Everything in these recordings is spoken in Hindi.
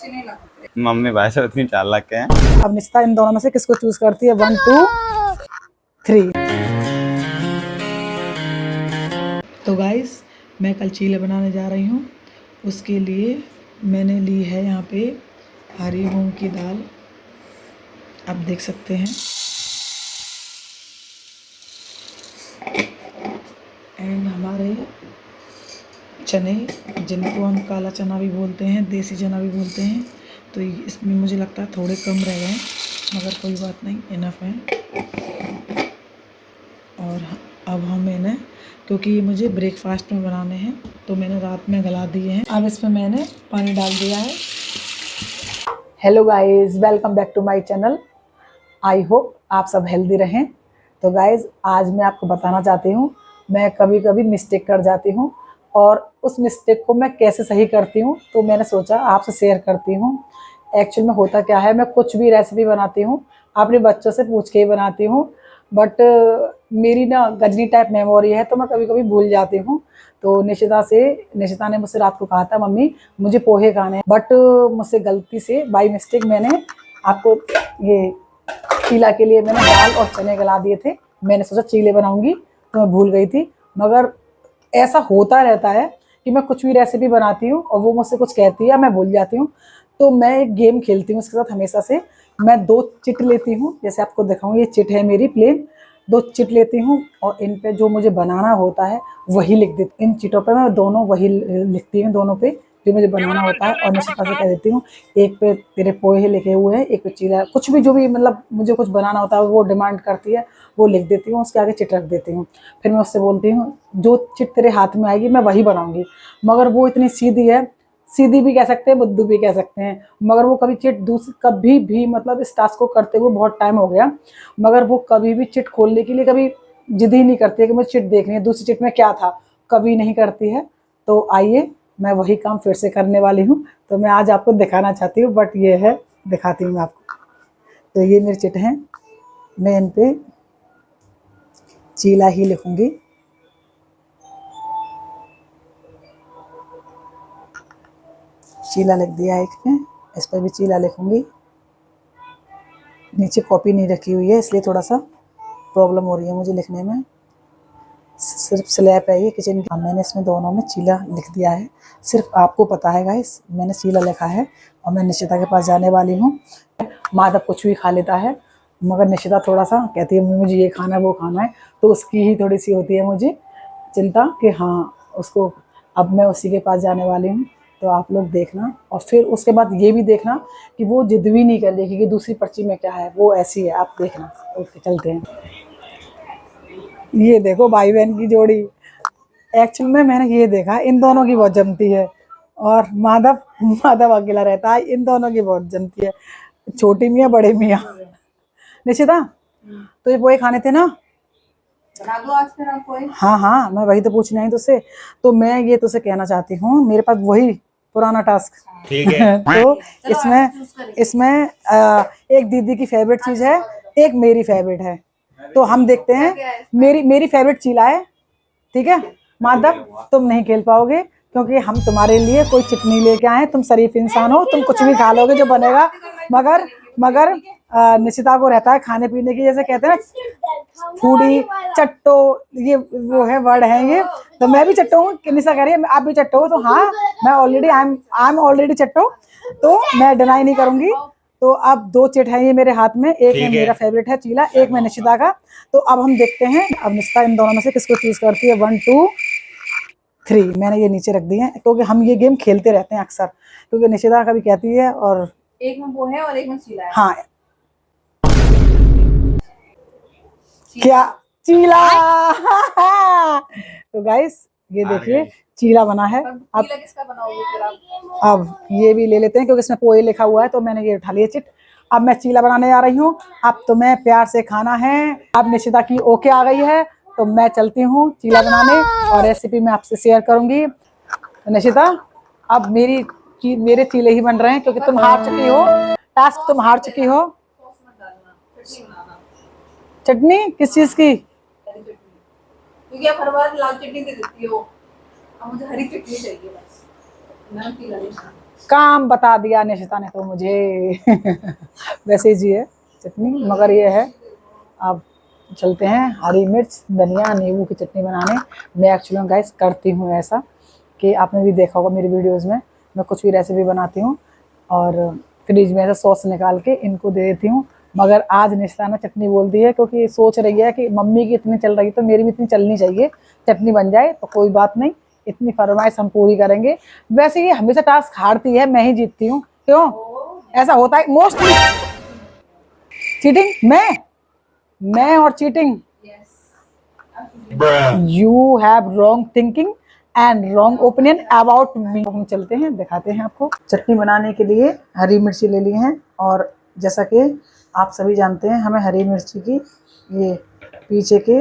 अच्छे नहीं लगते। मम्मी भाई साहब इतनी चालाक है। अब निश्चिता इन दोनों में से किसको चूज करती है? 1 2 3। तो गाइस मैं कल चीले बनाने जा रही हूँ। उसके लिए मैंने ली है यहाँ पे हरी मूंग की दाल, आप देख सकते हैं। एंड हमारे चने, जिनको हम काला चना भी बोलते हैं, देसी चना भी बोलते हैं, तो इसमें मुझे लगता है थोड़े कम रह गए, मगर कोई बात नहीं, इनफ है। और अब हम मैंने, क्योंकि ये मुझे ब्रेकफास्ट में बनाने हैं, तो मैंने रात में गला दिए हैं। अब इसमें मैंने पानी डाल दिया है। Hello guys, welcome back to my channel. I hope आप सब हेल्दी रहें। तो गाइस आज मैं आपको बताना चाहती हूँ, मैं कभी कभी मिस्टेक कर जाती हूँ और उस मिस्टेक को मैं कैसे सही करती हूँ, तो मैंने सोचा आपसे शेयर करती हूँ। एक्चुअल में होता क्या है, मैं कुछ भी रेसिपी बनाती हूँ अपने बच्चों से पूछ के ही बनाती हूँ, बट मेरी ना गजनी टाइप मेमोरी है, तो मैं कभी कभी भूल जाती हूँ। तो निशिता ने मुझसे रात को कहा था, मम्मी मुझे पोहे खाने हैं, बट मुझसे गलती से बाय मिस्टेक मैंने आपको ये चीला के लिए मैंने दाल और चने गला दिए थे। मैंने सोचा चीले बनाऊंगी, तो मैं भूल गई थी। मगर ऐसा होता रहता है कि मैं कुछ भी रेसिपी बनाती हूँ और वो मुझसे कुछ कहती है, मैं भूल जाती हूँ। तो मैं एक गेम खेलती हूँ उसके साथ हमेशा से। मैं 2 चिट लेती हूँ, जैसे आपको दिखाऊँ, ये चिट है मेरी प्लेन। 2 चिट लेती हूँ और इन पे जो मुझे बनाना होता है वही लिख देती। इन चिटों पे मैं दोनों वही लिखती हूँ, दोनों पे जो मुझे बनाना होता है। और निश्चिता से कह देती हूँ, एक पे तेरे पोहे लिखे हुए हैं, एक पे चीला, कुछ भी जो भी मतलब मुझे कुछ बनाना होता है वो डिमांड करती है, वो लिख देती हूँ, उसके आगे चिट रख देती हूँ। फिर मैं उससे बोलती हूँ जो चिट तेरे हाथ में आएगी मैं वही बनाऊंगी। मगर वो इतनी सीधी है, सीधी भी कह सकते हैं, बुद्धू भी कह सकते हैं। मगर वो कभी चिट दूसरी कभी भी, मतलब इस टास्क को करते हुए बहुत टाइम हो गया, मगर वो कभी भी चिट खोलने के लिए कभी जिद ही नहीं करती है कि मुझे चिट देखनी है, दूसरी चिट में क्या था, कभी नहीं करती है। तो आइए मैं वही काम फिर से करने वाली हूँ। तो मैं आज आपको दिखाना चाहती हूँ, बट ये है, दिखाती हूँ मैं आपको। तो ये मेरी चिट है, मैं इन पे चीला ही लिखूंगी। चीला लिख दिया एक पे, इस पर भी चीला लिखूंगी। नीचे कॉपी नहीं रखी हुई है, इसलिए थोड़ा सा प्रॉब्लम हो रही है मुझे लिखने में। सिर्फ स्लैब है ये किचन की। मैंने इसमें दोनों में चीला लिख दिया है, सिर्फ आपको पता है गाइस, मैंने चीला लिखा है। और मैं निशिता के पास जाने वाली हूँ। माधव कुछ भी खा लेता है, मगर निशिता थोड़ा सा कहती है मुझे ये खाना है वो खाना है, तो उसकी ही थोड़ी सी होती है मुझे चिंता कि हाँ उसको। अब मैं उसी के पास जाने वाली हूँ, तो आप लोग देखना। और फिर उसके बाद ये भी देखना कि वो जिद भी नहीं कर रही कि दूसरी पर्ची में क्या है, वो ऐसी है, आप देखना। ओके चलते हैं। ये देखो भाई बहन की जोड़ी। एक्चुअल में मैंने ये देखा, इन दोनों की बहुत जमती है। और माधव माधव अकेला रहता है, इन दोनों की बहुत जमती है, छोटी मियाँ बड़े मियाँ। निशिता तो ये पोहे खाने थे ना? बना दो आज फिर आप पोहे। हाँ हाँ, मैं वही तो पूछने आई तुझसे। तो मैं ये तुझसे कहना चाहती हूँ, मेरे पास वही पुराना टास्क, ठीक है। तो इसमें एक दीदी की फेवरेट चीज है, एक मेरी फेवरेट है। तो हम देखते हैं। मेरी फेवरेट चीला है, ठीक है। माधव तुम नहीं खेल पाओगे, क्योंकि हम तुम्हारे लिए कोई चिटनी लेके आए, तुम शरीफ इंसान हो, तुम कुछ भी खा लोगे जो बनेगा। मगर निशिता को रहता है खाने पीने की, जैसे कहते हैं ना फूडी चट्टो, ये वो है वर्ड है ये। तो मैं भी चट्टो हूँ, निशा कह रही है आप भी चट्टो हो, तो हाँ मैं ऑलरेडी आई एम ऑलरेडी चट्टो, तो मैं डिनाई नहीं करूंगी। तो अब 2 चिट है ये मेरे हाथ में, एक में मेरा फेवरेट है चीला, एक में निशिता का। तो अब हम देखते हैं, अब निशिता इन दोनों में से किसको चूज करती है। 1 2 3 मैंने ये नीचे रख दिए हैं, क्योंकि हम ये गेम खेलते रहते हैं अक्सर, क्योंकि निशिता कभी कहती है और एक में पोहे और एक में चीला है। हाँ क्या चीला। तो गाइस ये देखिए चीला बना है। अब किसका बनाओगे फिर आप? अब ये भी ले लेते हैं, क्योंकि इसमें पोहे लिखा हुआ है, तो मैंने ये उठा लिया चिट। अब मैं चीला बनाने जा रही हूँ। अब तुम्हें प्यार से खाना है। अब निशिता की ओके आ गई है, तो मैं चलती हूँ चीला बनाने, और रेसिपी मैं आपसे शेयर करूंगी। तो निशिता अब मेरे चीले ही बन रहे हैं, क्योंकि तुम हार चुकी हो टास्क, तुम हार चुकी हो। चटनी किस चीज की? क्योंकि आप हर बार लाल चटनी दे देती हो, अब मुझे हरी चटनी चाहिए बस। काम बता दिया निशिता ने तो मुझे। वैसे जी है चटनी, मगर ये है अब चलते हैं हरी मिर्च धनिया नींबू की चटनी बनाने। मैं एक्चुअली गाइस करती हूँ ऐसा कि आपने भी देखा होगा मेरी वीडियोस में, मैं कुछ भी रेसिपी बनाती हूँ और फ्रिज में ऐसे सॉस निकाल के इनको दे देती हूँ। मगर आज निशिता ने चटनी बोल दी है क्योंकि सोच रही है कि मम्मी की इतनी चल रही तो मेरी भी इतनी चलनी चाहिए, चटनी बन जाए तो कोई बात नहीं, इतनी फरमाइश हम पूरी करेंगे। वैसे ये हमेशा टास्क हारती है, मैं ही जीतती हूँ, क्यों ऐसा होता है मोस्टली? चीटिंग मैं और cheating, you have wrong thinking and wrong opinion about me. हम चलते हैं दिखाते हैं आपको। चटनी बनाने के लिए हरी मिर्ची ले ली हैं और जैसा कि आप सभी जानते हैं हमें हरी मिर्ची की ये पीछे के,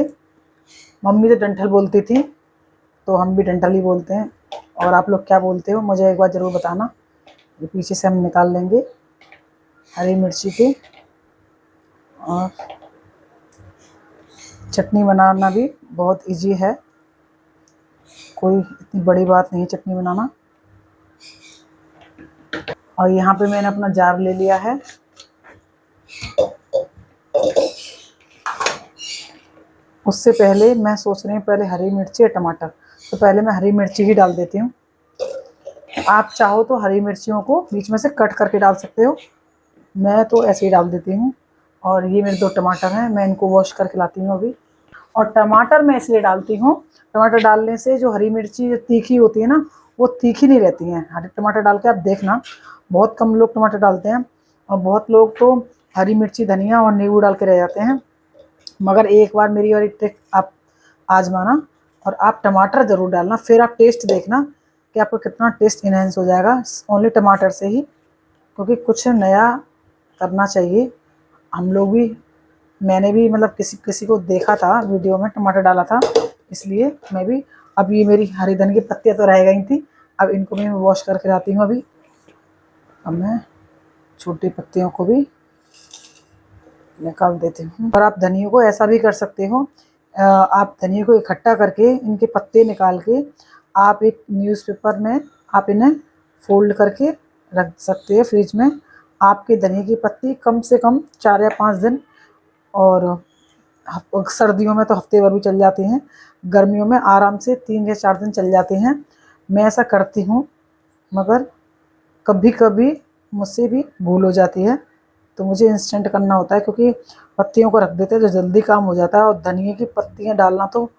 मम्मी तो डंठल बोलती थी तो हम भी डंठल ही बोलते हैं, और आप लोग क्या बोलते हो मुझे एक बार ज़रूर बताना। ये पीछे से हम निकाल लेंगे हरी मिर्ची के। और चटनी बनाना भी बहुत इजी है, कोई इतनी बड़ी बात नहीं है चटनी बनाना। और यहाँ पे मैंने अपना जार ले लिया है। उससे पहले मैं सोच रही हूँ पहले हरी मिर्ची या टमाटर, तो पहले मैं हरी मिर्ची ही डाल देती हूँ। आप चाहो तो हरी मिर्चियों को बीच में से कट करके डाल सकते हो, मैं तो ऐसे ही डाल देती हूँ। और ये मेरे 2 टमाटर हैं, मैं इनको वॉश करके लाती हूँ अभी। और टमाटर मैं इसलिए डालती हूँ, टमाटर डालने से जो हरी मिर्ची जो तीखी होती है ना वो तीखी नहीं रहती हैं। हरे टमाटर डाल के आप देखना, बहुत कम लोग टमाटर डालते हैं और बहुत लोग तो हरी मिर्ची धनिया और नींबू डाल के रह जाते हैं। मगर एक बार मेरी वाली ट्रिक आप आजमाना और आप टमाटर ज़रूर डालना, फिर आप टेस्ट देखना कि आपको कितना टेस्ट इनहेंस हो जाएगा ओनली टमाटर से ही। क्योंकि कुछ नया करना चाहिए, हम लोग भी, मैंने भी मतलब किसी को देखा था वीडियो में टमाटर डाला था, इसलिए मैं भी। अब ये मेरी हरी धनिया की पत्तियाँ तो रह गई थी, अब इनको भी मैं वॉश करके लाती हूँ अभी। अब मैं छोटी पत्तियों को भी निकाल देती हूँ। और आप धनिया को ऐसा भी कर सकते हो, आप धनिया को इकट्ठा करके इनके पत्ते निकाल के आप एक न्यूज़पेपर में आप इन्हें फोल्ड करके रख सकते हैं फ्रिज में। आपके धनिया की पत्ती कम से कम 4 या 5 दिन, और सर्दियों में तो हफ्ते भर भी चल जाती हैं, गर्मियों में आराम से 3 या 4 दिन चल जाते हैं। मैं ऐसा करती हूँ, मगर कभी कभी मुझसे भी भूल हो जाती है तो मुझे इंस्टेंट करना होता है, क्योंकि पत्तियों को रख देते हैं तो जल्दी काम हो जाता है। और धनिया की पत्तियाँ डालना तो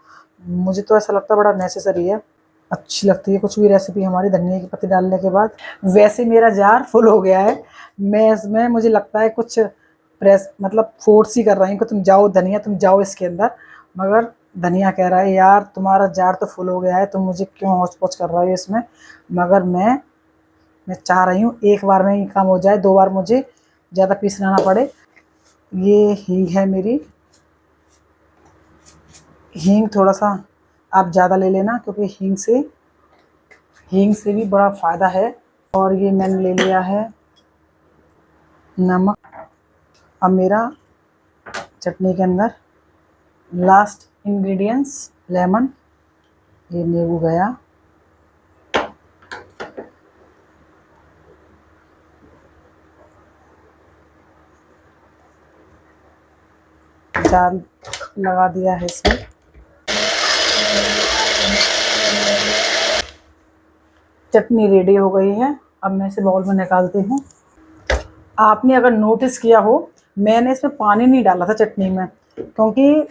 मुझे तो ऐसा लगता है बड़ा नेसेसरी है, अच्छी लगती है कुछ भी रेसिपी हमारी धनिया की पत्ती डालने के बाद। वैसे मेरा जार फुल हो गया है, मैं इसमें मुझे लगता है कुछ प्रेस मतलब फोर्स ही कर रही हूँ कि तुम जाओ धनिया तुम जाओ इसके अंदर, मगर धनिया कह रहा है यार तुम्हारा जार तो फुल हो गया है, तुम मुझे क्यों हौच पौच कर रहे हो इसमें। मगर मैं चाह रही हूँ एक बार में ही काम हो जाए, 2 बार मुझे ज़्यादा पीसना ना पड़े। ये हींग है मेरी, हींग थोड़ा सा आप ज़्यादा ले लेना क्योंकि हींग से भी बड़ा फ़ायदा है। और ये मैंने ले लिया है नमक। अब मेरा चटनी के अंदर लास्ट इंग्रेडिएंट्स लेमन, ये नींबू गया, जार लगा दिया है इसमें। चटनी रेडी हो गई है, अब मैं इसे बाउल में निकालती हूँ। आपने अगर नोटिस किया हो मैंने इसमें पानी नहीं डाला था चटनी में, क्योंकि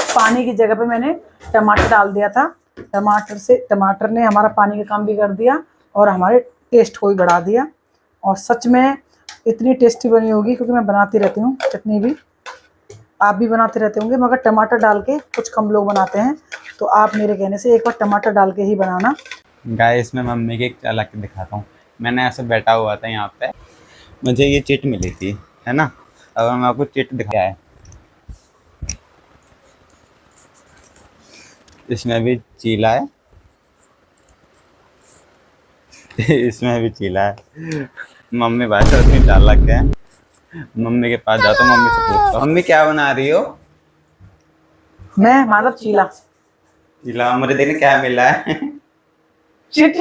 पानी की जगह पे मैंने टमाटर डाल दिया था। टमाटर ने हमारा पानी का काम भी कर दिया और हमारे टेस्ट को भी बढ़ा दिया। और सच में इतनी टेस्टी बनी होगी क्योंकि मैं बनाती रहती हूँ चटनी भी, आप भी बनाते रहते होंगे, मगर टमाटर डाल के कुछ कम लोग बनाते हैं, तो आप मेरे कहने से एक बार टमाटर डाल के ही बनाना। गाइस मैं मम्मी की एक झलक दिखाता हूँ। मैंने ऐसे बैठा हुआ था यहाँ पे, मुझे ये चिट मिली थी है ना, अब मैं आपको चिट दिखाया है, इसमें भी चीला है इसमें भी चीला है। मम्मी भाई उतनी चालाक है, मम्मी के पास जाता हूँ, मम्मी से पूछता हूँ मम्मी क्या बना रही हो। मैं मतलब चीला चीला मुझे देखने क्या मिला है चिट।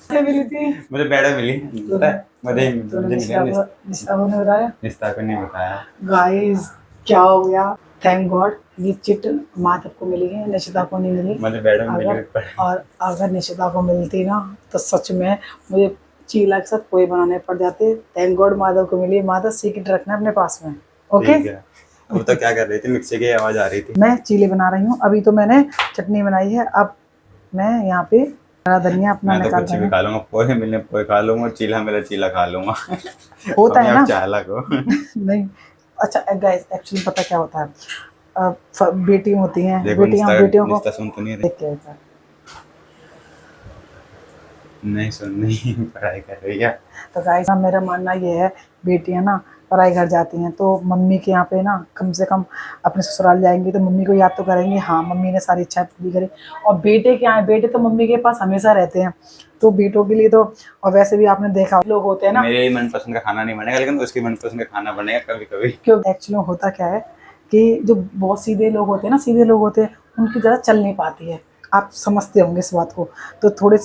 से मिली थी? मुझे बेड में मिली, पता है? मुझे तूने मुझे मिली निस्ता को नहीं बताया? निस्ता को नहीं बताया। गाइस क्या हो गया, थैंक गॉड ये चिट माधव को मिली है, निशिता को नहीं मिली। मुझे बेड में मिली अगर और अगर निशिता को मिलती ना तो सच में मुझे चीला के साथ पोहे बनाने पड़ जाते। थैंक गॉड माधव को मिली। माधव सीक्रेट रखना अपने पास में, ओके? ठीक है। अब तो क्या कर रही थी? मिक्सी की आवाज आ रही थी। मैं चीले बना रही हूँ। अभी तो मैंने चटनी बनाई है, अब मैं यहाँ पे हरा धनिया अपना मैं तो निकाल कुछ रही भी हूँ। खा लूंगा, पोहे मिले पोहे खा लूंगा, चीला मिले चीला खा लूंगा। होता है ना। चालक हो। नहीं अच्छा गाइस, एक्चुअली पता क्या होता है, बेटी होती हैं, देखो बेटियों को निस्ता सुन तो नहीं रही। देख के होता है। नहीं सुन नहीं, पढ़ाई कर रही है। तो गाइस मेरा मानना ये है, बेटियां ना पराई घर जाती हैं तो मम्मी के यहाँ पे ना कम से कम अपने ससुराल जाएंगी तो मम्मी को याद तो करेंगे, हाँ मम्मी ने सारी इच्छाएं पूरी करी। और बेटे क्या है, बेटे तो मम्मी के पास हमेशा रहते हैं, तो बेटों के लिए तो। और वैसे भी आपने देखा लोग होते हैं ना, मेरे मनपसंद का खाना नहीं बनेगा लेकिन उसकी मनपसंद का खाना बनेगा कभी कभी। क्यों एक्चुअली होता क्या है कि जो बहुत सीधे लोग होते हैं ना, सीधे लोग होते हैं उनकी ज़्यादा चल नहीं पाती है। आप समझते होंगे इस बात को। तो थोड़े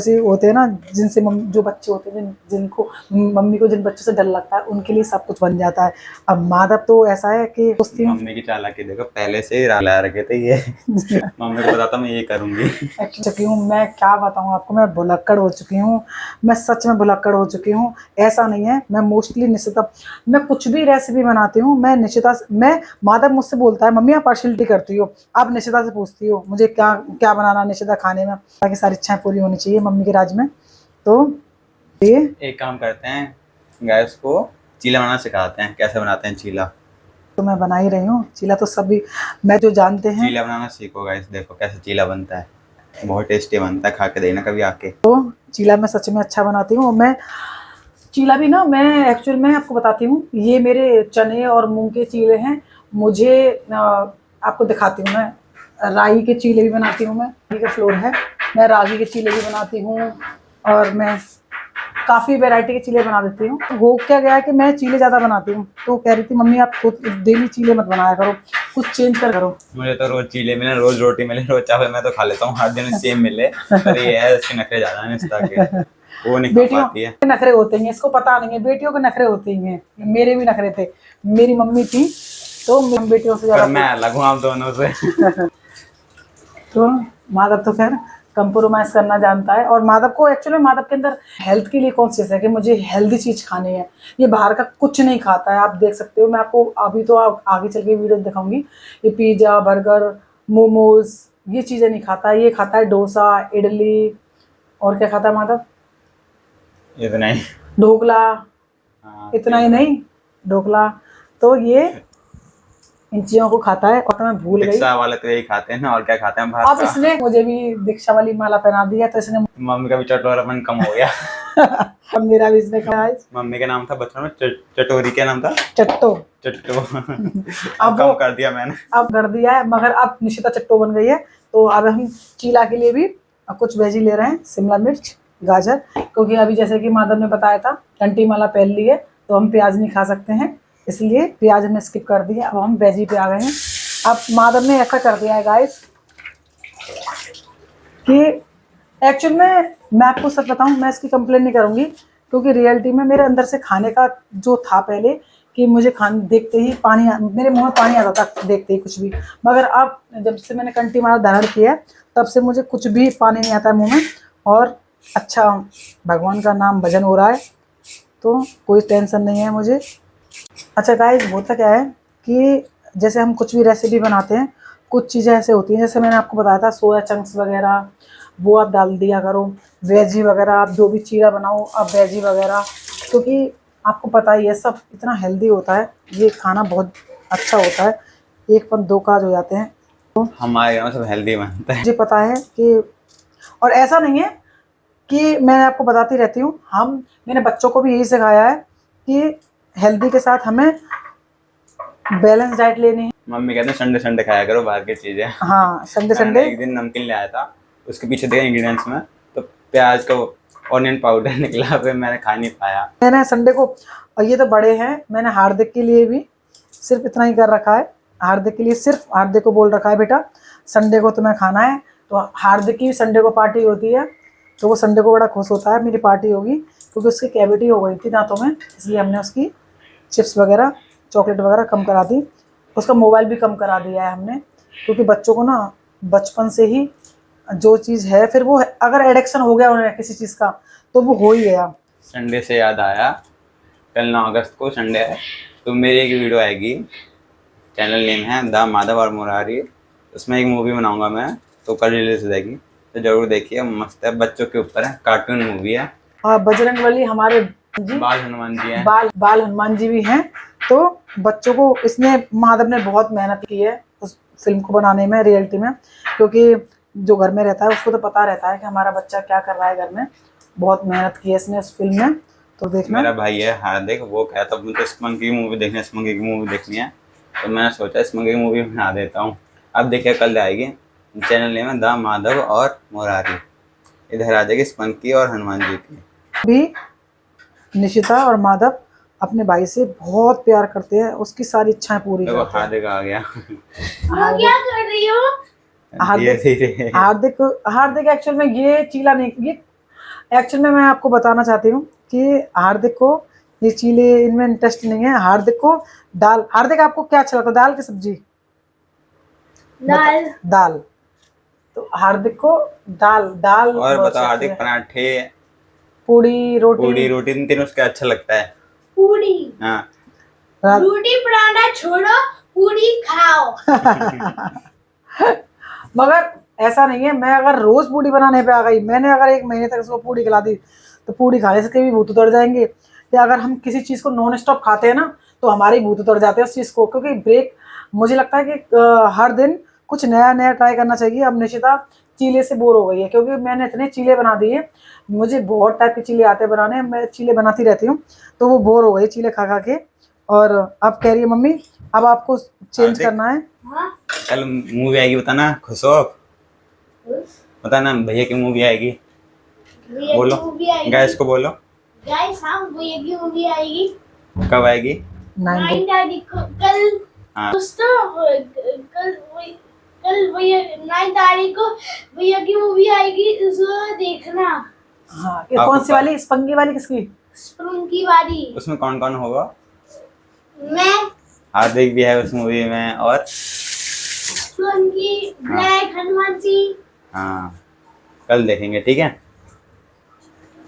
से होते हैं ना, जिनसे जो बच्चे होते हैं जिनको मम्मी को जिन बच्चों से डर लगता है उनके लिए सब कुछ बन जाता है। अब माधव तो ऐसा है कि सोचती हूँ मम्मी की चालाकी देखो, पहले से ही ला रखे थे ये। मम्मी को बताता मैं ये करूंगी। चुकी हूँ मैं, क्या बताऊँ आपको, मैं भुलक्कड़ हो चुकी हूँ। मैं सच में भुलक्कड़ हो चुकी हूँ। ऐसा नहीं है, मैं मोस्टली निशिता, मैं कुछ भी रेसिपी बनाती हूँ मैं निशिता मैं माधव मुझसे बोलता है मम्मी आप पार्शलिटी करती हो, आप निशिता से पूछती हो मुझे क्या क्या बनाना निशिता खाने में, ताकि सारी इच्छाएं पूरी होनी चाहिए मम्मी के राज में। तो ये एक काम करते हैं, गैस को चीला बनाना सिखाते हैं, कैसे बनाते हैं चीला। तो मैं बना ही रही हूँ चीला, तो सभी मैं जो जानते हैं। चीला बनाना सीखो गाइस, देखो कैसे चीला बनता है, बहुत टेस्टी बनता है, खा के देना कभी आके। तो चीला मैं सच में अच्छा बनाती हूँ। और मैं चीला भी ना, मैं एक्चुअल में आपको बताती हूँ, ये मेरे चने और मूंग के चीले हैं। मुझे आपको दिखाती हूँ, मैं राई के चीले भी बनाती हूँ, मैं रागी का फ्लोर है, मैं रागी के चीले भी बनाती हूँ और मैं काफ़ी वैरायटी के चीले बना देती हूँ। हो क्या गया है कि मैं चीले ज़्यादा बनाती हूँ, तो कह रही थी मम्मी आप डेली चीले मत बनाया करो, कुछ चेंज करो। मुझे तो रोज चीले मिले, रोज रोटी मिले, रोज चावल मैं तो खा लेता हूँ, हर दिन सेम मिले। पर ये है इसके नखरे ज्यादा है निस्ता के, वो नहीं खा बेटियों पाती है। के नखरे होते हैं, इसको पता नहीं है, बेटियों के नखरे होते हैं। मेरे भी नखरे थे, मेरी मम्मी थी तो हम बेटियों से पर ज़्यादा। मैं अलग हूँ आप दोनों से। तो माधव तो खैर कंप्रोमाइज़ करना जानता है। और माधव को एक्चुअली माधव के अंदर हेल्थ के लिए कॉन्शियस है कि मुझे हेल्दी चीज़ खानी है। ये बाहर का कुछ नहीं खाता है, आप देख सकते हो। मैं आपको अभी तो आगे चल के वीडियो दिखाऊंगी। ये पिज़्ज़ा बर्गर मोमोज ये चीज़ें नहीं खाता, ये खाता है डोसा इडली। और क्या खाता है माधव? इतना ही। ढोकला। हाँ, इतना ही नहीं, ढोकला। तो ये इन चीज़ों को खाता है और मैं भूल गई। दीक्षा वाले तो यही खाते हैं ना, और क्या खाते हैं बाहर अब का। इसने मुझे भी दीक्षा वाली माला पहना दिया तो इसने मम्मी का भी चटोरापन कम हो गया। अब मेरा भी इसने कहा है मम्मी का नाम था बचपन में चटोरी, क्या नाम था? चट्टो। चट्टो। अब कम वो कर दिया मैंने। अब कर दिया है, मगर अब निशिता चट्टो बन गई है। तो अब हम चीला के लिए भी कुछ वेजी ले रहे हैं, शिमला मिर्च गाजर, क्योंकि अभी जैसे कि माधव ने बताया था टंटी माला पहन ली है तो हम प्याज नहीं खा सकते हैं, इसलिए प्याज हमने स्किप कर दिया। अब हम वेजी पे आ गए हैं। अब माधव ने ऐसा कर दिया है गाइस कि एक्चुअल में मैं आपको सच बताऊं, मैं इसकी कंप्लेन नहीं करूंगी, क्योंकि रियलिटी में मेरे अंदर से खाने का जो था पहले कि मुझे खाने देखते ही मेरे मुंह में पानी आता था देखते ही कुछ भी। मगर अब जब से मैंने कंटी मारा धारण किया तब से मुझे कुछ भी पानी नहीं आता है मुंह में। और अच्छा भगवान का नाम भजन हो रहा है तो कोई टेंशन नहीं है मुझे। अच्छा गाइस, होता क्या है कि जैसे हम कुछ भी रेसिपी बनाते हैं, कुछ चीज़ें ऐसे होती हैं, जैसे मैंने आपको बताया था सोया चंक्स वगैरह वो आप डाल दिया करो, वेजी वगैरह आप जो भी चीला बनाओ आप वेजी वगैरह, क्योंकि आपको पता ही है सब इतना हेल्दी होता है, ये खाना बहुत अच्छा होता है, एक पर दो काज हो जाते हैं। तो हमारे यहाँ सब हेल्दी बनता है। मुझे पता है कि, और ऐसा नहीं है कि मैं आपको बताती रहती हूँ, मैंने बच्चों को भी यही सिखाया है कि हेल्दी के साथ हमें बैलेंस डाइट लेनी है। मम्मी कहते हैं संडे संडे खाया करो बाहर की चीजें। हाँ संडे मैंने संडे। एक दिन नमकीन ले आया था, उसके पीछे देखा इंग्रेडिएंट्स में तो प्याज का ऑनियन पाउडर निकला, फिर मैंने खा नहीं पाया। मैंने संडे को, और ये तो बड़े हैं, मैंने हार्दिक के लिए भी सिर्फ इतना ही कर रखा है, हार्दिक के लिए सिर्फ हार्दिक को बोल रखा है बेटा संडे को तुम्हें खाना है, तो हार्दिक की संडे को पार्टी होती है तो वो संडे को बड़ा खुश होता है, मेरी पार्टी होगी, क्योंकि उसकी कैविटी हो गई थी दांतों में, इसलिए हमने उसकी चिप्स वगैरह चॉकलेट वगैरह कम करा दी। उसका मोबाइल भी कम करा दिया है हमने, क्योंकि बच्चों को ना बचपन से ही जो चीज़ है, फिर वो अगर एडिक्शन हो गया उन्हें किसी चीज़ का तो वो हो ही गया। संडे से याद आया, कल 9 अगस्त को संडे है, तो मेरी एक वीडियो आएगी, चैनल नेम है द माधव और मुरारी, उसमें एक मूवी बनाऊंगा मैं, तो कल रिलीज हो जाएगी, तो जरूर देखिए, मस्त है, बच्चों के ऊपर है, कार्टून मूवी है। और बजरंगबली हमारे जी बाल हनुमान जी हैं। बाल हनुमान जी भी हैं। तो बच्चों को इसने माधव ने बहुत मेहनत की है उस फिल्म को बनाने में, रियलिटी में, क्योंकि जो घर में रहता है उसको तो पता रहता है कि हमारा बच्चा क्या कर रहा है घर में। बहुत मेहनत की है इसने उस फिल्म में, तो देखना। मेरा भाई है हार्दिक, वो कहता है मुझे स्पंकी की मूवी देखनी है, स्पंकी की मूवी देखनी है, तो मैंने सोचा स्पंकी की मूवी बना देता हूँ। अब देखिए कल आएगी, चैनल नेम है द माधव और मुरारी, इधर आ जाएगी स्पंकी और हनुमान जी की। भी निशिता और माधव अपने भाई से बहुत प्यार करते हैं, उसकी सारी इच्छाएं पूरी देखो करते हैं। हार्दिक आ गया। क्या कर रही हो? हार्दिक एक्चुअल में ये चीला नहीं, ये एक्चुअल में मैं आपको बताना चाहती हूँ कि हार्दिक को ये चीले इनमें इंटरेस्ट नहीं है। हार्दिक को दाल, हार्दिक आपको क्या अच्छा लगता है, दाल की सब्जी? दाल। दाल, तो हार्दिक को दाल दाल और बहुत बताओ हार्दिक, अच्छा लगता है। पराठे, पूड़ी पूड़ी रोटी रोटी, इन तीनों उसका अच्छा लगता है। पूरी। हाँ, रोटी पराठा छोड़ो, पूरी खाओ। मगर ऐसा नहीं है, मैं अगर रोज पूड़ी बनाने पे आ गई, मैंने अगर 1 महीने तक उसको पूड़ी खिला दी तो पूड़ी खाने से भी भूत उतर जाएंगे। या अगर हम किसी चीज़ को नॉन स्टॉप खाते हैं ना तो हमारे भूत उतर जाते हैं उस चीज़ को, क्योंकि ब्रेक, मुझे लगता है कि हर दिन कुछ नया नया ट्राई करना चाहिए। अब निशिता चीले से बोर हो गई है, क्योंकि मैंने इतने चीले बना दिए, मुझे बहुत टाइप के चीले आते हैं बनाने, मैं चीले बनाती रहती हूँ, तो वो बोर हो गई चीले खा खा के। और अब कह रही है मम्मी अब आपको चेंज करना है। हाँ? कल मूवी आएगी, बताना खुश हो, बताना भैया की मूवी आएगी, बोलो गैस को बोलो। गाइस हाँ, भैया की मूवी आएगी। कब आएगी? 9 तारीख को। कल हाँ। दोस्तों, कल भैया 9 तारीख को भैया की मूवी आएगी, इसको देखना। हाँ, ये कौन सी वाली, स्पंगी वाली किसकी? स्पंकी वाली। उसमें कौन कौन होगा? मैं, हार्दिक भी है उस मूवी में, और स्पंकी, ब्लैक, हनुमान जी। हाँ, कल देखेंगे, ठीक है।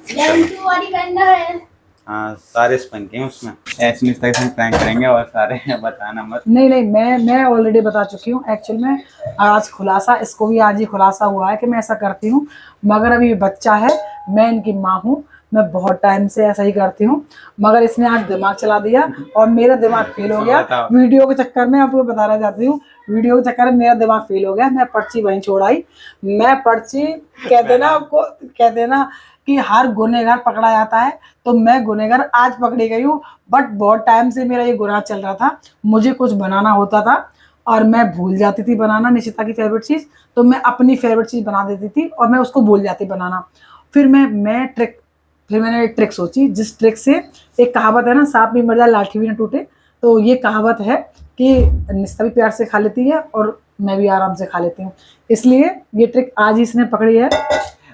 लंटू वाली कंधा है। हाँ, सारे स्पंकी हैं उसमें, ऐसे नहीं तक प्रैंक करेंगे और सारे बताना मत। नहीं, मैं ऑलरेडी बता चुकी हूँ। एक्चुअल में आज खुलासा, इसको भी आज ही खुलासा हुआ है कि मैं ऐसा करती हूँ, मगर अभी बच्चा है, मैं इनकी माँ हूँ, मैं बहुत टाइम से ऐसा ही करती हूँ, मगर इसने आज दिमाग चला दिया और मेरा दिमाग फेल हो गया। वीडियो के चक्कर में आपको बताना चाहती हूँ, वीडियो के चक्कर में मेरा दिमाग फेल हो गया, मैं पर्ची वहीं छोड़ आई। मैं पर्ची, कहते ना आपको, कहते ना कि हर गुनहगार पकड़ा जाता है, तो मैं गुनहगार आज पकड़ी गई हूँ। बट बहुत टाइम से मेरा ये गुनाह चल रहा था, मुझे कुछ बनाना होता था और मैं भूल जाती थी बनाना निशिता की फेवरेट चीज़, तो मैं अपनी फेवरेट चीज़ बना देती थी और मैं उसको भूल जाती बनाना। फिर मैंने एक ट्रिक सोची, जिस ट्रिक से, एक कहावत है ना, सांप भी मर जाए लाठी भी न टूटे, तो ये कहावत है कि निशिता भी प्यार से खा लेती है और मैं भी आराम से खा लेती हूँ, इसलिए ये ट्रिक आज ही इसने पकड़ी है,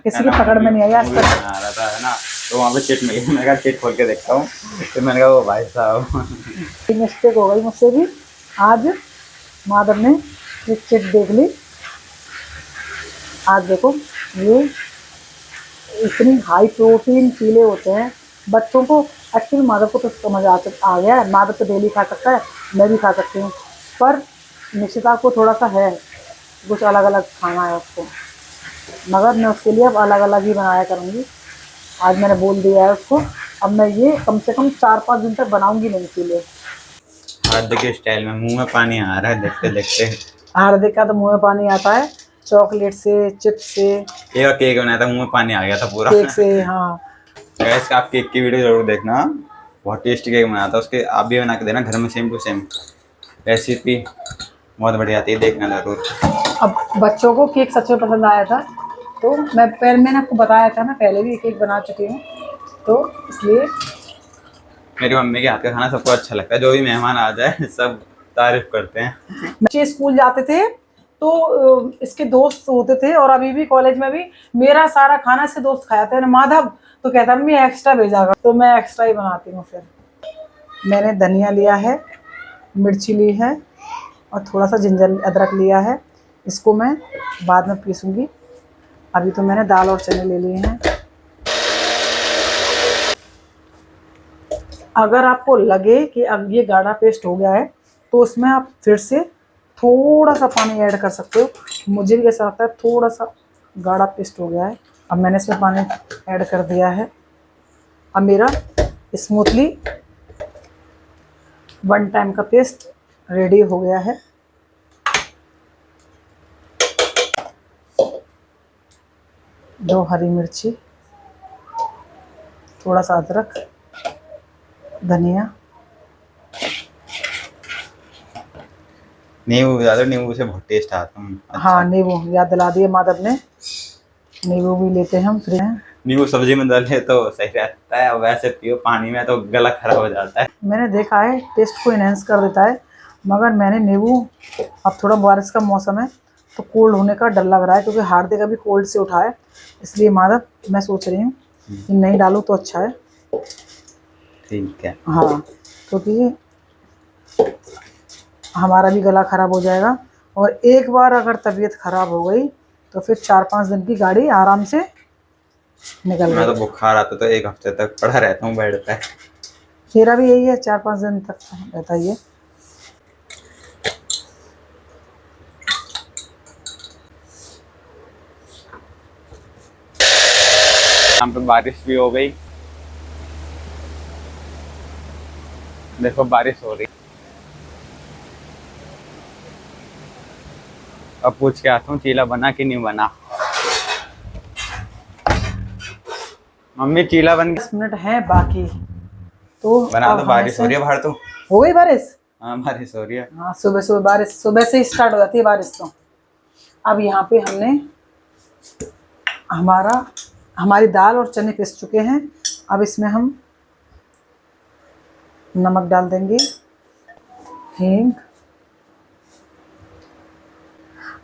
किसी की पकड़ में नहीं आई आज तक। आ रहा था है ना, तो वहाँ पे चिट मिली, मैं कहा चिट खोल के देखता हूँ, फिर मैंने कहा वो भाई साहब। मिस्टेक हो गई मुझसे भी, आज माधव ने ये चिट देख ली। आज देखो, ये इतनी हाई प्रोटीन चीले होते हैं बच्चों को। एक्चुअली माधव को तो समझ आ गया है, माधव तो डेली खा सकता है, मैं भी खा सकती हूँ, पर निशिता को थोड़ा सा है, कुछ अलग अलग खाना है उसको, मगर मैं उसके लिए अब अलग अलग ही बनाया करूँगी। आज मैंने बोल दिया है उसको, अब मैं ये कम से कम 4-5 दिन तक बनाऊंगी नहीं चीले। हार्दिक के स्टाइल में मुंह में पानी आ रहा है देखते देखते। हार्दिक का तो मुँह में पानी आता है, चॉकलेट से, चिप्स से, एक केक बनाया था, मुंह में पानी आ गया था पूरा केक से। हाँ गाइस, आप केक की वीडियो जरूर देखना, बहुत टेस्टी केक बनाया था, उसके आप भी बना के देना घर में, सेम टू सेम रेसिपी बहुत बढ़िया आती है, देखना जरूर। अब बच्चों को केक सच में पसंद आया था, तो मैंने आपको बताया था, मैं पहले भी केक बना चुकी हूँ, तो इसलिए मेरी मम्मी के हाथ का खाना सबको अच्छा लगता है, जो भी मेहमान आ जाए सब तारीफ करते हैं। बच्चे स्कूल जाते थे तो इसके दोस्त होते थे और अभी भी कॉलेज में भी मेरा सारा खाना इसके दोस्त खाया था ना माधव, तो कहता मम्मी एक्स्ट्रा भेजा कर, तो मैं एक्स्ट्रा ही बनाती हूँ। फिर मैंने धनिया लिया है, मिर्ची ली है और थोड़ा सा जिंजर अदरक लिया है। इसको मैं बाद में पीसूँगी। अभी तो मैंने दाल और चने ले लिए हैं। अगर आपको लगे कि अब ये गाढ़ा पेस्ट हो गया है तो उसमें आप फिर से थोड़ा सा पानी ऐड कर सकते हो। मुझे भी ऐसा लगता है थोड़ा सा गाढ़ा पेस्ट हो गया है। अब मैंने इसमें पानी ऐड कर दिया है। अब मेरा स्मूथली वन टाइम का पेस्ट रेडी हो गया है। दो हरी मिर्ची, थोड़ा सा अदरक, धनिया, नींबू ज़्यादा, नींबू से बहुत टेस्ट आता है। अच्छा। हाँ नींबू याद दिला दिए माधव ने, नींबू भी लेते हैं हम फ्री में। नींबू सब्जी में डाले तो सही रहता है, और वैसे पियो पानी में तो गला खराब हो जाता है। मैंने देखा है टेस्ट को इन्हेंस कर देता है, मगर मैंने नींबू, अब थोड़ा बारिश का मौसम है तो कोल्ड होने का डर लग रहा है क्योंकि हार्दिक अभी कोल्ड से उठा है, इसलिए माधव मैं सोच रही हूँ कि नहीं डालूँ तो अच्छा है। ठीक है। हाँ, क्योंकि हमारा भी गला ख़राब हो जाएगा और एक बार अगर तबीयत ख़राब हो गई तो फिर 4-5 दिन की गाड़ी आराम से निकल मैं तो गई। बुखार आता तो 1 हफ्ते तक पड़ा रहता हूँ बेड पे। मेरा भी यही है, 4-5 दिन तक रहता ही है। यहाँ पे बारिश भी हो गई, देखो बारिश हो रही। अब पूछ के आता हूँ चीला बना कि नहीं बना। मम्मी चीला बन गया? 10 मिनट हैं बाकी, तो बना अब तो बारिश हो रही है बाहर तो। हो गई बारिश। हाँ बारिश हो रही है। हाँ सुबह सुबह बारिश, सुबह से ही स्टार्ट हो जाती है बारिश तो। अब यहाँ पे हमने हमारी दाल और चने पिस चुके हैं। अब इसमें हम नमक डाल देंगे, हींग।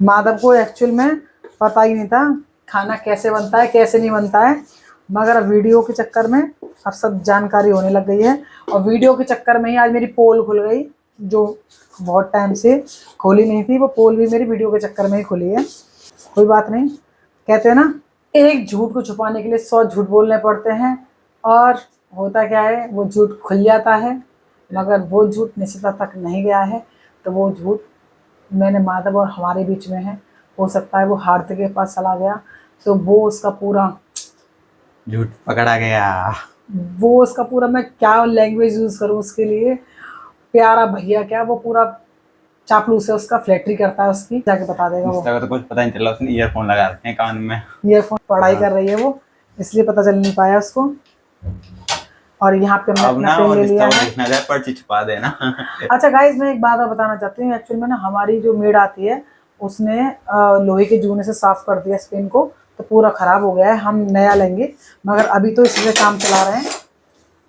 माधव को एक्चुअल में पता ही नहीं था खाना कैसे बनता है कैसे नहीं बनता है, मगर अब वीडियो के चक्कर में अब सब जानकारी होने लग गई है। और वीडियो के चक्कर में ही आज मेरी पोल खुल गई, जो बहुत टाइम से खोली नहीं थी, वो पोल भी मेरी वीडियो के चक्कर में ही खुली है। कोई बात नहीं, कहते हैं ना एक झूठ को छुपाने के लिए 100 झूठ बोलने पड़ते हैं, और होता क्या है वो झूठ खुल जाता है, मगर वो झूठ निश्चिता तक नहीं गया है। तो वो झूठ मैंने माधव और हमारे बीच में है, हो सकता है वो हार्दिक के पास चला गया तो वो उसका पूरा झूठ पकड़ा गया। मैं क्या लैंग्वेज यूज़ करूँ उसके लिए, प्यारा भैया क्या वो पूरा चापलूस है उसका, फ्लैटरी करता है उसकी, जाके बता देगा वो। तो कुछ पता नहीं चला, उसने ईयरफोन लगा रखे हैं कान में। ईयरफोन पढ़ाई कर रही है वो, इसलिए पता चल नहीं पाया उसको। और यहाँ पे मैं अब ना अपना पेन ले लिया है। देखना जाए पर्ची छुपा देना। अच्छा गाइज, मैं एक बात और बताना चाहती हूँ। एक्चुअली में ना हमारी जो मेड आती है उसने लोहे के जूने से साफ कर दिया इस पेन को, तो पूरा ख़राब हो गया है। हम नया लेंगे, मगर अभी तो इससे काम चला रहे हैं।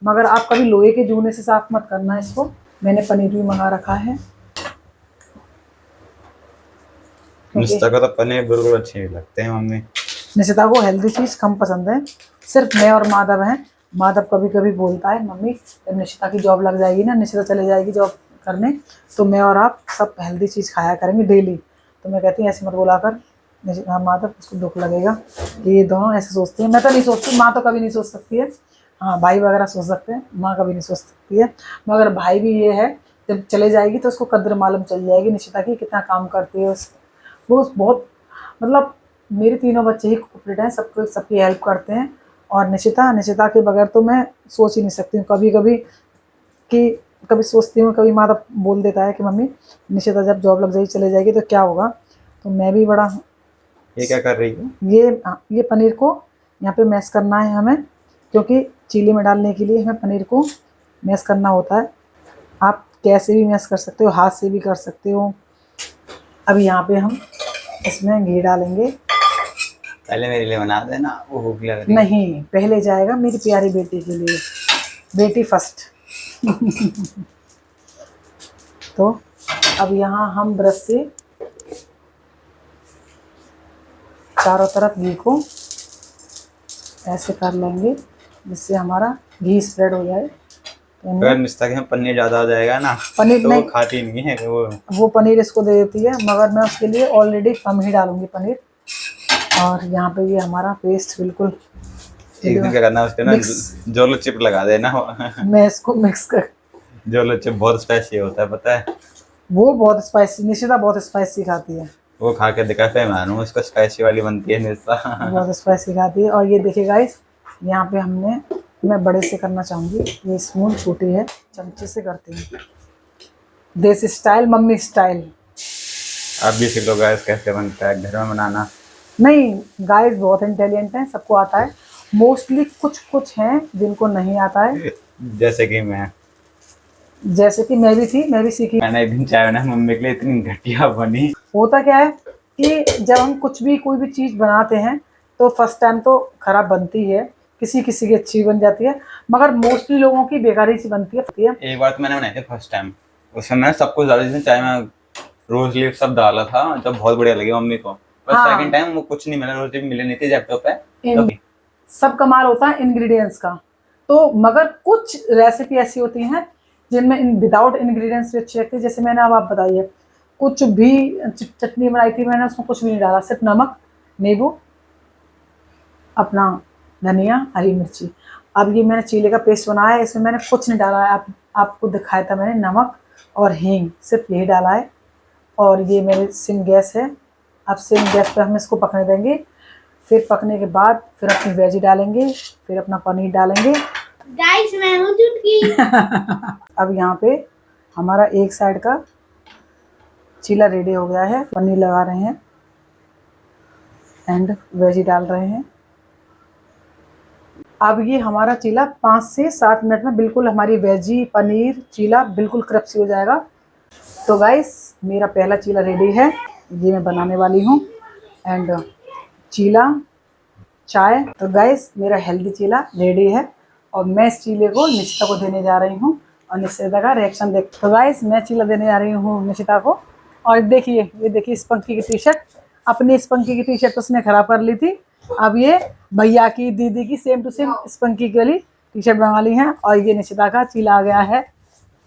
मगर आप कभी लोहे के जूने से साफ मत करना इसको। मैंने पनीर भी मंगा रखा है। निश्चिता को तो पनीर बिल्कुल अच्छे नहीं लगते हैं मम्मी। निशिता को हेल्दी चीज़ कम पसंद है, सिर्फ मैं और माधव हैं। माधव कभी कभी बोलता है मम्मी जब निशिता की जॉब लग जाएगी ना, निशिता चले जाएगी जॉब करने, तो मैं और आप सब हेल्दी चीज़ खाया करेंगे डेली। तो मैं कहती हूँ ऐसे मत बोला कर माधव, उसको दुख लगेगा कि ये दोनों ऐसे सोचती हैं। मैं तो नहीं सोचती, माँ तो कभी नहीं सोच सकती है। हाँ भाई वगैरह सोच सकते हैं, माँ कभी नहीं सोच सकती है। मगर भाई भी ये है, जब चले जाएगी तो उसको कद्र मालूम चल जाएगी निशिता की, कितना काम करती है वो बहुत। मतलब मेरे तीनों बच्चे ही कोऑपरेट हैं, सबको सबकी हेल्प करते हैं। और निशिता के बगैर तो मैं सोच ही नहीं सकती हूँ कभी कभी, कि कभी सोचती हूँ, कभी माता बोल देता है कि मम्मी निशिता जब जॉब लग जाएगी चले जाएगी तो क्या होगा। तो मैं भी बड़ा, ये क्या कर रही है? ये पनीर को यहाँ पे मैश करना है हमें, क्योंकि चीले में डालने के लिए हमें पनीर को मैश करना होता है। आप कैसे भी मैश कर सकते हो, हाथ से भी कर सकते हो। अब यहाँ पे हम इसमें घी डालेंगे। पहले मेरे लिए बना देना, वो भूख लग रही है। नहीं, पहले जाएगा मेरी प्यारी बेटी के लिए, बेटी फर्स्ट। तो अब यहाँ हम ब्रश से चारों तरफ घी को ऐसे कर लेंगे जिससे हमारा घी स्प्रेड हो जाए। अगर निस्ता के पनीर ज़्यादा आ जाएगा ना पनीर तो नहीं, वो खाती नहीं है वो पनीर इसको दे देती है, मगर मैं उसके लिए ऑलरेडी कम ही डालूंगी पनीर। और यहाँ पे ये हमारा पेस्ट बिल्कुल एक दिन क्या करना उसके ना जोलो चिप लगा देना मैं इसको मिक्स कर। जोलो चिप बहुत स्पाइसी होता है पता है, वो बहुत स्पाइसी, निशिता बहुत स्पाइसी खाती है, वो खा के दिखा पे मानूं उसको स्पाइसी वाली बनती है निस्ता बहुत स्पाइसी खाती है। और ये देखिए गाइस, यहाँ पे मैं बड़े से करना चाहूँगी, ये स्पून छोटी है, चमचे से करती हूँ, देसी स्टाइल, मम्मी स्टाइल। आप भी सीख लो गाइस कैसे बनता है घर में बनाना। नहीं गाइस बहुत इंटेलिजेंट हैं, सबको आता है, मोस्टली कुछ हैं जिनको नहीं आता है, जैसे कि मैं मैं भी थी, मैं भी सीखी। मैंने एक दिन चाय बनाई मम्मी के लिए, इतनी घटिया बनी। होता क्या है कि जब हम कोई भी चीज़ बनाते हैं तो फर्स्ट टाइम तो खराब बनती है, किसी किसी की अच्छी बन जाती है, मगर मोस्टली लोगों की बेकारी सी बनती है। एक बार तो मैंने बनाई थी फर्स्ट टाइम, उसमें मैंने सब कुछ डाला, जिसमें चाय में रोज लीफ सब डाला था, जब बहुत बढ़िया लगी मम्मी को। बस हाँ। सेकंड टाइम वो कुछ नहीं मिला, रोज लीफ मिले नहीं थे जैपटॉप पे सब कमाल होता है इंग्रेडिएंट्स का। तो मगर कुछ रेसिपी ऐसी होती हैं जिनमें विदाउट इंग्रेडिएंट्स भी अच्छी लगती है। जैसे मैंने अब आप बताइए, कुछ भी चटनी बनाई थी मैंने, उसमें कुछ भी नहीं डाला, सिर्फ नमक, नींबू, अपना धनिया, हरी मिर्ची। अब ये मैंने चीले का पेस्ट बनाया है, इसमें मैंने कुछ नहीं डाला है, आपको दिखाया था मैंने, नमक और हींग, सिर्फ यही डाला है। और ये मेरे सिम गैस है, अब सिम गैस पे हम इसको पकने देंगे, फिर पकने के बाद फिर अपनी वेजी डालेंगे, फिर अपना पनीर डालेंगे। गाइस मैं हूँ चुटकी। अब यहाँ पे हमारा एक साइड का चीला रेडी हो गया है, पनीर लगा रहे हैं एंड वेजी डाल रहे हैं। अब ये हमारा चीला 5 से 7 मिनट में बिल्कुल हमारी वेजी पनीर चीला बिल्कुल क्रप्सी हो जाएगा। तो गाइस मेरा पहला चीला रेडी है, ये मैं बनाने वाली हूँ, एंड चीला चाय। तो गाइस मेरा हेल्दी चीला रेडी है और मैं इस चीले को निशिता को देने जा रही हूँ और निशिता का रिएक्शन देख। तो गाइस मैं चीला देने जा रही हूँ निशिता को, और देखिए ये देखिए स्पंकी की टी शर्ट, अपनी स्पंकी की टी शर्ट उसने खराब कर ली थी, अब ये भैया की दीदी की सेम टू सेम स्पंकी के लिए टी शर्ट बना ली है। और ये निशिता का चीला आ गया है,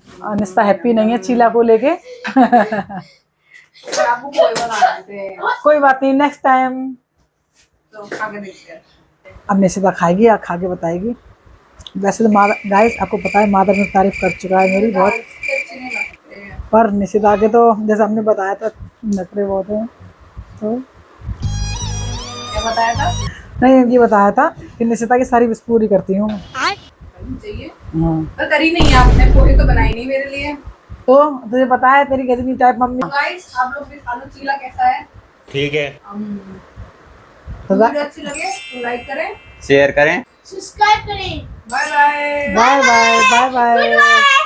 और निशिता हैप्पी नहीं है चीला को लेके। कोई बात नहीं, नेक्स्ट टाइम तो खा के देखते हैं। अब निशिता खाएगी या खा के बताएगी। वैसे तो गाइस आपको पता है मादर ने तारीफ कर चुका है मेरी बहुत, पर निशिता के तो जैसे हमने बताया था नखरे बहुत हैं। तो क्या बताया था? नहीं ये बताया था कि निशिता की सारी विश पूरी करती हूँ। चाहिए हाँ पर करी नहीं आपने, पोहे तो बनाई नहीं मेरे लिए। तो तुझे पता है तेरी गजनी टाइप मम्मी। गाइस आप लोग भी खा लो, चीला कैसा है? ठीक है, वीडियो अच्छी लगे तो लाइक करें, शेयर करें, सब्सक्राइब करें। Bye bye. Bye bye bye bye.